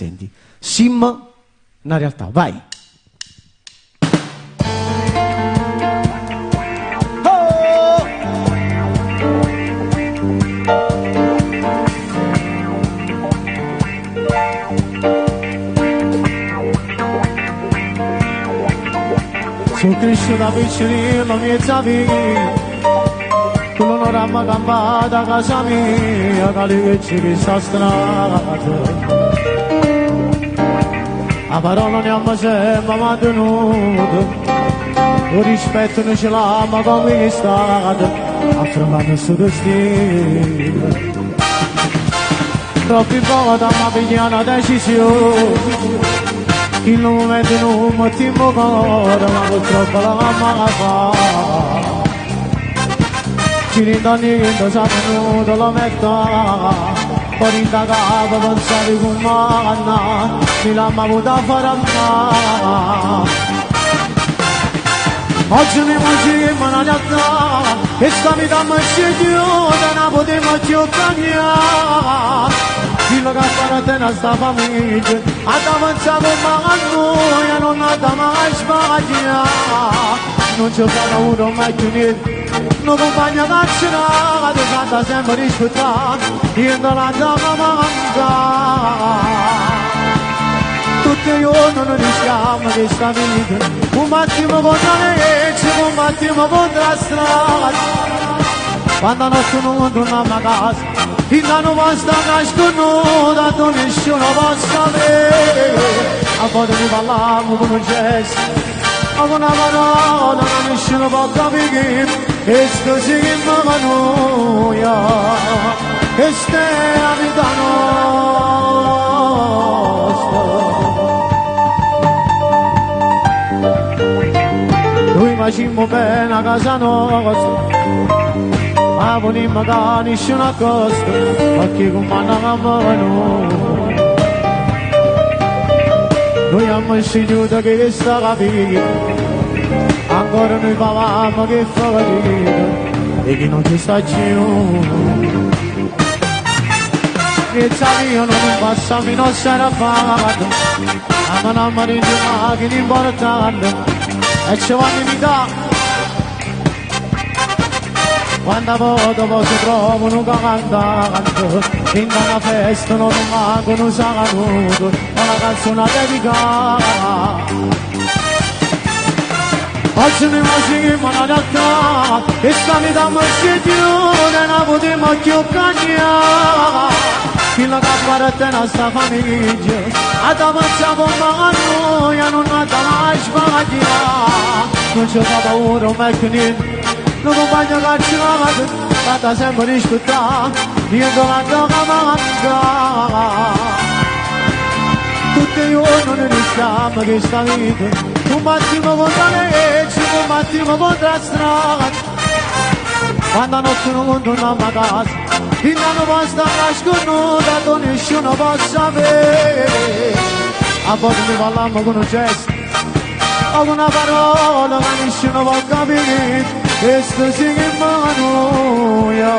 Senti, Sim, una realtà, vai. Sono cresciuta piccolino, miezza vita, tu non ramma campata a casa mia, che ci sta strada. La parola ne abbiamo sempre mantenuta, il rispetto non ce l'abbiamo conquistato, affrontando il suo destino. Troppi volte abbiamo pigliato una decisione, in un momento non mi timo cuore, ma purtroppo la mamma fa. Ci rintanito, sa venuto la metà, poi da capo pensavi come manna, mi l'ha avuta a fare a me. Oggi mi mangi in una realtà, e sta vita mi scegliuta, non potevo più cambiare. Quello che farà te ne sta famiglia, ad avanzare come a noi, non ha mai sbagliato. Non ci farà uno mai più niente, non compagna caccerà, ti canta sempre rispettato, io non la dama manca. Tutti i giorni non rischiamo questa vita, un attimo contro le leggi, un attimo contro la strada. Quando notte non torniamo a casa, in danno basta nasconuta, tu nessuno può sapere. A volte ne parliamo con un gesto, ma con una parola nessuno può capire. E così che mi mangia, e stai a vita nostra. Noi facciamo bene a casa nostra, ma volevamo che nessuno accosta, perché comandavamo noi. Noi abbiamo insegnato che questa capita, ancora noi parlavamo che fa fatica, e che non ci sta più. Piezza mia non passa fino a sera fatta, ma non mi rende che l'importante, e ci vanno mi dà. Quando dopo si trovano cantando, in una festa non mancano un saluto, una canzone dedicata. Oggi mi immagino una realtà, e sta vita mi sceglione, non potevo più cambiare. Quello che farà te nostra famiglia, ad avanzare come a noi, non ha mai sbagliato. Non c'è paura, mai più niente, non compagno cacciato, fatta sempre rispettare, niente la droga manca. Tutti i giorni non rischiamo questa vita, un attimo contro le leggi, un attimo contro la strada. Quando a notte non torniamo a casa, in una posta nasconuta, tu nessuno può sapere. A volte ne parliamo con un gesto, o con una parola che nessuno può capire. Questo sì che mi annoia.